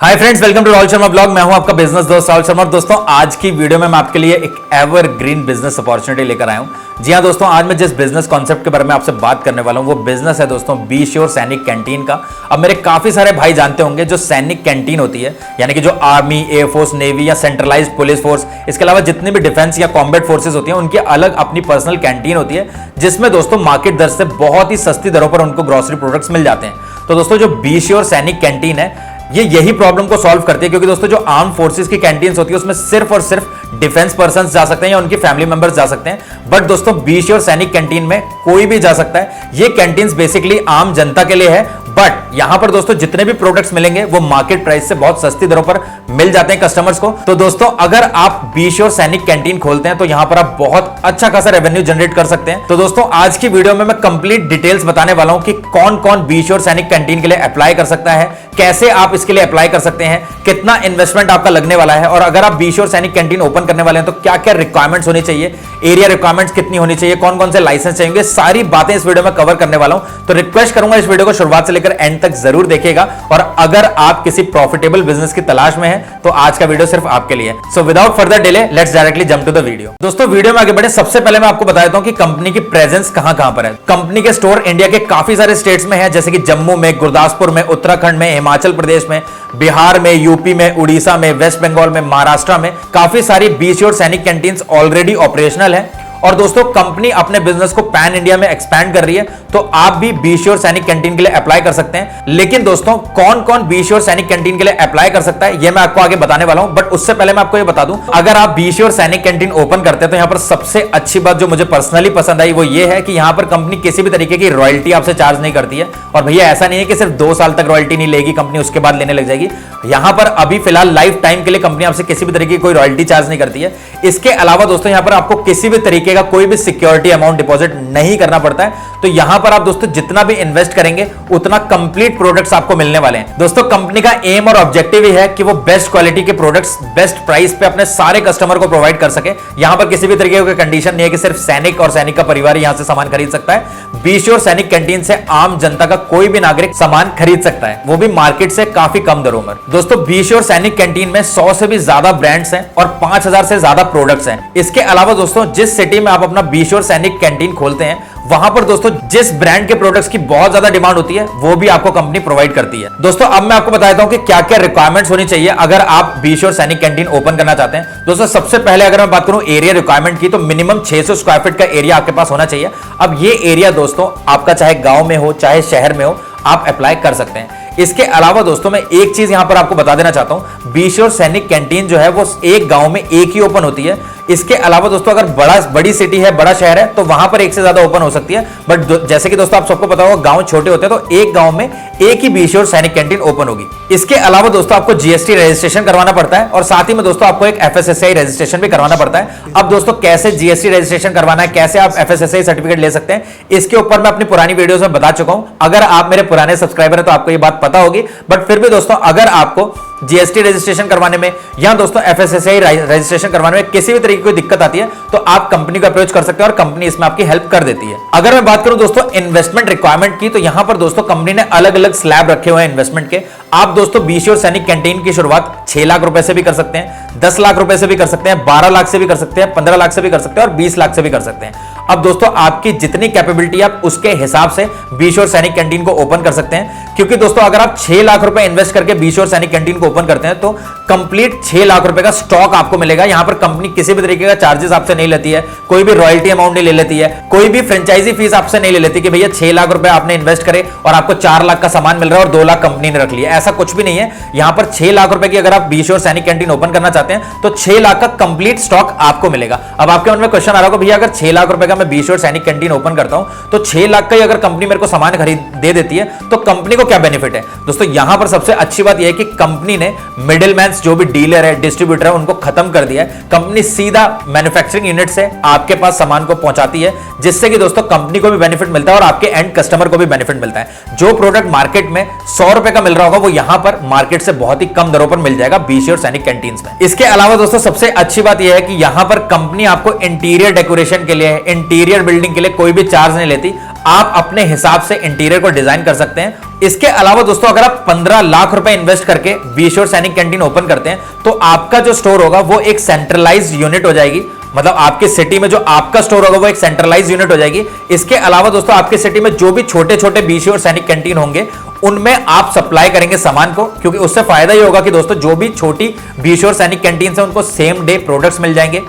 Hi friends, welcome to Rahul Sharma blog. मैं हूं आपका बिजनेस दोस्त राहुल शर्मा। दोस्तों, आज की वीडियो में मैं आपके लिए एक एवरग्रीन बिजनेस अपॉर्चुनिटी लेकर आया हूं। जी हां दोस्तों, आज मैं जिस बिजनेस कॉन्सेप्ट के बारे में आपसे बात करने वाला हूं वो बिजनेस है दोस्तों बी श्योर सैनिक कैंटीन का। अब मेरे काफी सारे भाई जानते होंगे जो सैनिक कैंटीन होती है, यानी कि जो आर्मी, एयरफोर्स, नेवी या सेंट्रलाइज्ड पुलिस फोर्स, इसके अलावा जितनी भी डिफेंस या कॉम्बैट फोर्सेज होती हैं उनकी अलग अपनी पर्सनल कैंटीन होती है, जिसमें दोस्तों मार्केट दर से बहुत ही सस्ती दरों पर उनको ग्रोसरी प्रोडक्ट्स मिल जाते हैं। तो दोस्तों, जो बी श्योर सैनिक कैंटीन है ये यही प्रॉब्लम को सॉल्व करती है, क्योंकि दोस्तों जो आर्म फोर्सेस की कैंटीन्स होती है उसमें सिर्फ और सिर्फ डिफेंस पर्संस जा सकते हैं या उनकी फैमिली मेंबर्स जा सकते हैं। बट दोस्तों बी श्योर सैनिक कैंटीन में कोई भी जा सकता है। ये कैंटीन्स बेसिकली आम जनता के लिए है, बट यहां पर दोस्तों जितने भी प्रोडक्ट्स मिलेंगे वो मार्केट प्राइस से बहुत सस्ती दरों पर मिल जाते हैं कस्टमर्स को। तो दोस्तों, अगर आप बी श्योर सैनिक कैंटीन खोलते हैं तो यहां पर आप बहुत अच्छा खासा रेवेन्यू जनरेट कर सकते हैं। तो दोस्तों, आज की वीडियो में मैं कंप्लीट डिटेल्स बताने वाला हूं कि कौन कौन बी श्योर सैनिक कैंटीन के लिए अप्लाई कर सकता है, कैसे आप इसके लिए अप्लाई कर सकते हैं, कितना इन्वेस्टमेंट आपका लगने वाला है, और अगर आप बी श्योर सैनिक कैंटीन ओपन करने वाले हैं तो क्या क्या रिक्वायरमेंट्स होनी चाहिए, एरिया रिक्वायरमेंट्स कितनी होनी चाहिए, कौन कौन से लाइसेंस चाहिए, सारी बातें इस वीडियो में कवर करने वाला हूं। तो रिक्वेस्ट करूंगा इस वीडियो को शुरुआत से लेकर एंड तक जरूर देखिएगा, और अगर आप किसी प्रॉफिटेबल बिजनेस की तलाश में हैं तो आज का वीडियो सिर्फ आपके लिए। So without further delay let's directly jump to the video. दोस्तों, वीडियो में आगे बढ़े सबसे पहले मैं आपको बता देता हूं कि कंपनी की प्रेजेंस कहां कहां पर है। कंपनी के स्टोर इंडिया के काफी सारे स्टेट्स में है, जैसे कि जम्मू में, गुरदासपुर में, उत्तराखंड में, हिमाचल प्रदेश में, बिहार में, यूपी में, उड़ीसा में, वेस्ट बंगाल में, महाराष्ट्र में काफी सारी बी श्योर सैनिक कैंटीन्स ऑलरेडी ऑपरेशनल है। और दोस्तों, कंपनी अपने बिजनेस को पैन इंडिया में एक्सपैंड कर रही है, तो आप भी बी श्योर सैनिक कैंटीन के लिए अप्लाई कर सकते हैं। लेकिन दोस्तों, कौन कौन बी श्योर सैनिक कैंटीन के लिए अप्लाई कर सकता है ये मैं आपको आगे बताने वाला हूं। बट उससे पहले मैं आपको ये बता दूं, अगर आप बी श्योर सैनिक कैंटीन ओपन करते हैं तो यहां पर सबसे अच्छी बात जो मुझे पर्सनली पसंद आई वो ये है कि यहां पर कंपनी किसी भी तरीके की रॉयल्टी आपसे चार्ज नहीं करती है। और भैया, ऐसा नहीं है कि सिर्फ 2 साल तक रॉयल्टी नहीं लेगी कंपनी, उसके बाद लेने लग जाएगी। यहां पर अभी फिलहाल लाइफ टाइम के लिए कंपनी आपसे किसी भी तरीके की कोई रॉयल्टी चार्ज नहीं करती है। इसके अलावा दोस्तों, यहां पर आपको किसी भी तरीके का कोई भी सिक्योरिटी अमाउंट डिपॉजिट नहीं करना पड़ता है। तो यहां पर आप दोस्तों जितना भी इन्वेस्ट करेंगे उतना कंप्लीट प्रोडक्ट्स आपको मिलने वाले हैं। दोस्तों, कंपनी का एम और ऑब्जेक्टिव ही है कि वो बेस्ट क्वालिटी के प्रोडक्ट्स बेस्ट प्राइस पे अपने सारे कस्टमर को प्रोवाइड कर सके। यहां पर किसी भी तरीके की कंडीशन नहीं है कि सिर्फ सैनिक और सैनिक का परिवार यहां से सामान खरीद सकता है। बी श्योर सैनिक कैंटीन से आम जनता का कोई भी नागरिक सामान खरीद सकता है, वो भी मार्केट से काफी कम दरों में। दोस्तों, बी श्योर सैनिक कैंटीन में 100 से भी ज्यादा ब्रांड्स हैं और 5000 से ज्यादा प्रोडक्ट्स हैं। इसके अलावा दोस्तों, जिस सिटी में आप अपना बी श्योर सैनिक कैंटीन खोलते हैं वहां पर दोस्तों जिस ब्रांड के प्रोडक्ट्स की बहुत ज्यादा डिमांड होती है वो भी आपको कंपनी प्रोवाइड करती है। दोस्तों, अब मैं आपको बताता हूं कि क्या क्या रिक्वायरमेंट्स होनी चाहिए अगर आप बी श्योर सैनिक कैंटीन ओपन करना चाहते हैं। दोस्तों, सबसे पहले अगर मैं बात करूं एरिया रिक्वायरमेंट की, तो मिनिमम 600 स्क्वायर फीट का एरिया आपके पास होना चाहिए। अब ये एरिया दोस्तों आपका चाहे गांव में हो चाहे शहर में हो, आप अप्लाई कर सकते हैं। इसके अलावा दोस्तों, मैं एक चीज यहां पर आपको बता देना चाहता हूं, बी श्योर सैनिक कैंटीन जो है वो एक गांव में एक ही ओपन होती है। इसके अलावा दोस्तों, अगर बड़ी सिटी है, बड़ा शहर है, तो वहां पर एक से ज्यादा ओपन हो सकती है। बट जैसे कि दोस्तों आप सबको पता होगा, गांव छोटे होते हैं तो एक गांव में एक ही बी श्योर सैनिक कैंटीन ओपन होगी। इसके अलावा दोस्तों आपको जीएसटी रजिस्ट्रेशन करवाना पड़ता है, और साथ ही में दोस्तों आपको एक एफएसएसआई रजिस्ट्रेशन भी करवाना पड़ता है। अब दोस्तों, कैसे जीएसटी रजिस्ट्रेशन करवाना है, कैसे आप एफएसएसआई सर्टिफिकेट ले सकते हैं, इसके ऊपर मैं अपनी पुरानी वीडियोस में बता चुका हूं। अगर आप मेरे पुराने सब्सक्राइबर हैं तो आपको ये बात पता होगी। बट फिर भी दोस्तों, अगर आपको जीएसटी रजिस्ट्रेशन करवाने में या दोस्तों एफएसएसआई रजिस्ट्रेशन करवाने में किसी भी तरीके की कोई दिक्कत आती है तो आप कंपनी को अप्रोच कर सकते हैं और कंपनी इसमें आपकी हेल्प कर देती है। अगर मैं बात करूं दोस्तों इन्वेस्टमेंट रिक्वायरमेंट की, तो यहां पर दोस्तों कंपनी ने अलग अलग स्लैब रखे हुए हैं इन्वेस्टमेंट के। आप दोस्तों बी श्योर सैनिक कैंटीन की शुरुआत 6 लाख रुपए से भी कर सकते हैं, 10 लाख रुपए से भी कर सकते हैं, 12 लाख से भी कर सकते हैं, 15 लाख से भी कर सकते हैं और 20 लाख से भी कर सकते हैं। अब दोस्तों, आपकी जितनी कैपेबिलिटी आप उसके हिसाब से बी श्योर सैनिक कैंटीन को ओपन कर सकते हैं। क्योंकि दोस्तों, अगर आप 6 लाख रुपए इन्वेस्ट करके बी श्योर सैनिक कैंटीन को ओपन करते हैं तो कंप्लीट 6 लाख रुपए का स्टॉक आपको मिलेगा। यहां पर कंपनी किसी भी तरीके का चार्जेस आपसे नहीं लेती है, कोई भी रॉयल्टी अमाउंट नहीं ले लेती है, कोई भी फ्रेंचाइजी फीस आपसे नहीं ले लेती कि भैया 6 लाख रुपए आपने इन्वेस्ट करे और आपको 4 लाख का सामान मिल रहा है और 2 लाख कंपनी ने रख लिया। ऐसा कुछ भी नहीं है। यहां पर 6 लाख रुपए की अगर आप बी श्योर सैनिक कैंटीन ओपन करना चाहते हैं तो 6 लाख का कंप्लीट स्टॉक आपको मिलेगा। अब आपके मन में क्वेश्चन आ रहा होगा, भैया अगर 6 लाख रुपए का मैं बी श्योर सैनिक कैंटीन ओपन करता हूं तो 6 लाख का ही अगर कंपनी मेरे को सामान खरीद दे देती है तो कंपनी को क्या बेनिफिट है। दोस्तों, यहां पर सबसे अच्छी बात यह है कि कंपनी ने मिडिलमैन जो भी डीलर है, डिस्ट्रीब्यूटर है, उनको खत्म कर दिया है। कंपनी सीधा मैन्युफैक्चरिंग यूनिट से आपके पास सामान को पहुंचाती है, जिससे कि दोस्तों कंपनी को भी बेनिफिट मिलता है और आपके एंड कस्टमर को भी बेनिफिट मिलता है। जो प्रोडक्ट मार्केट में 100 रुपए का मिल रहा होगा वो यहां पर मार्केट से बहुत ही कम दरों पर मिल जाएगा बी श्योर सैनिक कैंटीन्स में। इसके अलावा दोस्तों सबसे अच्छी बात यह है कि यहां पर कंपनी आपको इंटीरियर डेकोरेशन के लिए, इंटीरियर बिल्डिंग के लिए कोई भी चार्ज नहीं लेती। आप अपने हिसाब से इंटीरियर को डिजाइन कर सकते हैं। इसके अलावा दोस्तों अगर आप 15 लाख रुपए इन्वेस्ट करके बी श्योर सैनिक कैंटीन ओपन करते हैं तो आपका जो स्टोर होगा वो एक सेंट्रलाइज्ड यूनिट हो जाएगी। मतलब आपके सिटी में जो आपका स्टोर होगा वो एक सेंट्रलाइज यूनिट हो जाएगी। इसके अलावा दोस्तों आपके सिटी में जो भी छोटे छोटे बी श्योर सैनिक कैंटीन होंगे उनमें आप सप्लाई करेंगे सामान को, क्योंकि उससे फायदा ये होगा कि दोस्तों जो भी छोटी बी श्योर सैनिक कैंटीन है उनको सेम डे प्रोडक्ट्स मिल जाएंगे।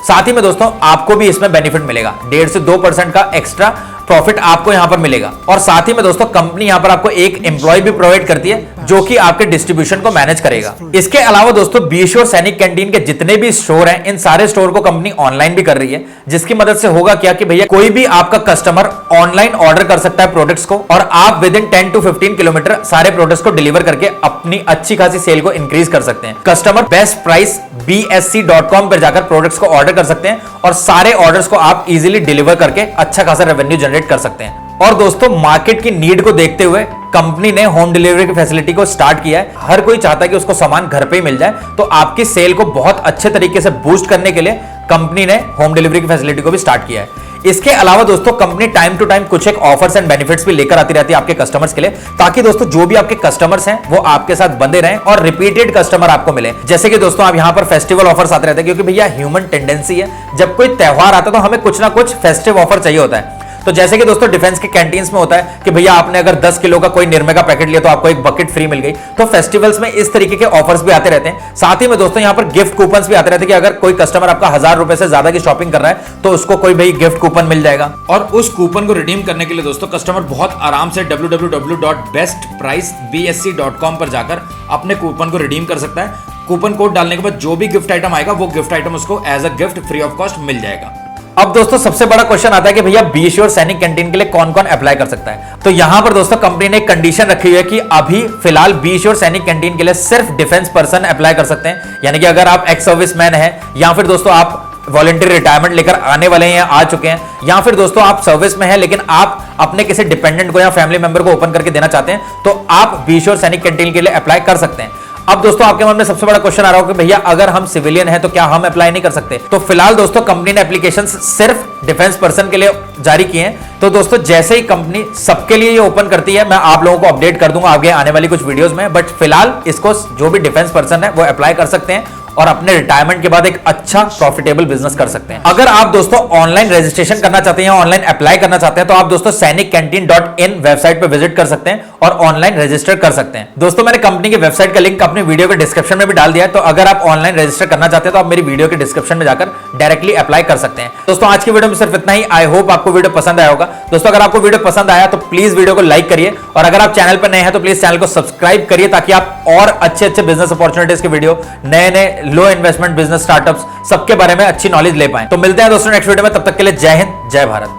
साथ ही में दोस्तों आपको भी इसमें बेनिफिट मिलेगा, 1.5 से 2% का एक्स्ट्रा प्रॉफिट आपको यहां पर मिलेगा। और साथ ही में दोस्तों कंपनी यहां पर आपको एक एम्प्लॉय भी प्रोवाइड करती है जो कि आपके डिस्ट्रीब्यूशन को मैनेज करेगा। इसके अलावा दोस्तों बी श्योर सैनिक कैंटीन के जितने भी स्टोर हैं इन सारे स्टोर को कंपनी ऑनलाइन भी कर रही है, जिसकी मदद से होगा क्या कि भैया कोई भी आपका कस्टमर ऑनलाइन ऑर्डर कर सकता है प्रोडक्ट्स को और आप विद इन 10 to 15 किलोमीटर सारे प्रोडक्ट्स को डिलीवर करके अपनी अच्छी खासी सेल को इंक्रीज कर सकते हैं। कस्टमर बेस्ट प्राइस bsc.com पर जाकर प्रोडक्ट्स को ऑर्डर कर सकते हैं और सारे ऑर्डर्स को आप इजीली डिलीवर करके अच्छा खासा रेवेन्यू जनरेट कर सकते हैं। और दोस्तों मार्केट की नीड को देखते हुए कंपनी ने होम डिलीवरी की फैसिलिटी को स्टार्ट किया है। हर कोई चाहता है कि उसको सामान घर पे ही मिल जाए, तो आपकी सेल को बहुत अच्छे तरीके से बूस्ट करने के लिए कंपनी ने होम डिलीवरी की फैसिलिटी को भी स्टार्ट किया है। इसके अलावा दोस्तों कंपनी टाइम टू टाइम कुछ एक ऑफर्स एंड बेनिफिट्स भी लेकर आती रहती है आपके कस्टमर्स के लिए, ताकि दोस्तों जो भी आपके कस्टमर्स हैं वो आपके साथ बंधे रहें और रिपीटेड कस्टमर आपको मिले। जैसे कि दोस्तों आप यहां पर फेस्टिवल ऑफर्स आते रहते हैं, क्योंकि भैया ह्यूमन टेंडेंसी है, जब कोई त्योहार आता है तो हमें कुछ ना कुछ फेस्टिव ऑफर चाहिए होता है। तो जैसे कि दोस्तों डिफेंस के कैंटीन्स में होता है कि भैया आपने अगर 10 किलो का कोई निरमे का पैकेट लिया तो आपको एक बकेट फ्री मिल गई। तो फेस्टिवल्स में इस तरीके के ऑफर्स भी आते रहते हैं। साथ ही में दोस्तों यहां पर गिफ्ट कूपन्स भी आते रहते हैं कि अगर कोई कस्टमर आपका 1000 रुपए से ज्यादा की शॉपिंग कर रहा है तो उसको कोई भाई गिफ्ट कूपन मिल जाएगा। और उस कूपन को रिडीम करने के लिए दोस्तों कस्टमर बहुत आराम से www.bestpricebsc.com पर जाकर अपने कूपन को रिडीम कर सकता है। कूपन कोड डालने के बाद जो भी गिफ्ट आइटम आएगा वो गिफ्ट आइटम उसको as a gift free of cost मिल जाएगा। अब दोस्तों सबसे बड़ा क्वेश्चन आता है कि भैया बी श्योर सैनिक कैंटीन के लिए कौन कौन अप्लाई कर सकता है। तो यहां पर दोस्तों कंपनी ने एक कंडीशन रखी हुई है कि अभी फिलहाल बी श्योर सैनिक कैंटीन के लिए सिर्फ डिफेंस पर्सन अप्लाई कर सकते हैं। यानी कि अगर आप एक्स सर्विसमैन हैं या फिर दोस्तों आप वॉलंटियर रिटायरमेंट लेकर आने वाले हैं, आ चुके हैं, या फिर दोस्तों आप सर्विस में हैं लेकिन आप अपने किसी डिपेंडेंट को या फैमिली मेंबर को ओपन करके देना चाहते हैं, तो आप बी श्योर सैनिक कैंटीन के लिए अप्लाई कर सकते हैं। अब दोस्तों आपके मन में सबसे बड़ा क्वेश्चन आ रहा होगा कि भैया अगर हम सिविलियन हैं तो क्या हम अप्लाई नहीं कर सकते। तो फिलहाल दोस्तों कंपनी ने एप्लीकेशंस सिर्फ डिफेंस पर्सन के लिए जारी किए हैं। तो दोस्तों जैसे ही कंपनी सबके लिए ये ओपन करती है मैं आप लोगों को अपडेट कर दूंगा आगे आने वाली कुछ वीडियोस में। बट फिलहाल इसको जो भी डिफेंस पर्सन है वो अप्लाई कर सकते हैं और अपने रिटायरमेंट के बाद एक अच्छा प्रॉफिटेबल बिजनेस कर सकते हैं। अगर आप दोस्तों ऑनलाइन रजिस्ट्रेशन करना चाहते हैं, ऑनलाइन अप्लाई करना चाहते हैं, तो आप दोस्तों सैनिककैंटीन.in वेबसाइट पर विजिट कर सकते हैं और ऑनलाइन रजिस्टर कर सकते हैं। दोस्तों मैंने कंपनी की वेबसाइट का लिंक अपने वीडियो के डिस्क्रिप्शन में भी डाल दिया है, तो अगर आप ऑनलाइन रजिस्टर करना चाहते हैं तो आप मेरी वीडियो के डिस्क्रिप्शन में जाकर डायरेक्टली अप्लाई कर सकते हैं। दोस्तों आज की वीडियो में सिर्फ इतना ही। आई होप आपको वीडियो पसंद आया होगा। दोस्तों अगर आपको वीडियो पसंद आया तो प्लीज वीडियो को लाइक करिए और अगर आप चैनल पर नए हैं तो प्लीज चैनल को सब्सक्राइब करिए, ताकि आप और अच्छे बिजनेस अपॉर्चुनिटीज के वीडियो, नए लो इन्वेस्टमेंट बिजनेस स्टार्टअप्स सबके बारे में अच्छी नॉलेज ले पाएं। तो मिलते हैं दोस्तों नेक्स्ट वीडियो में, तब तक के लिए जय हिंद, जय भारत।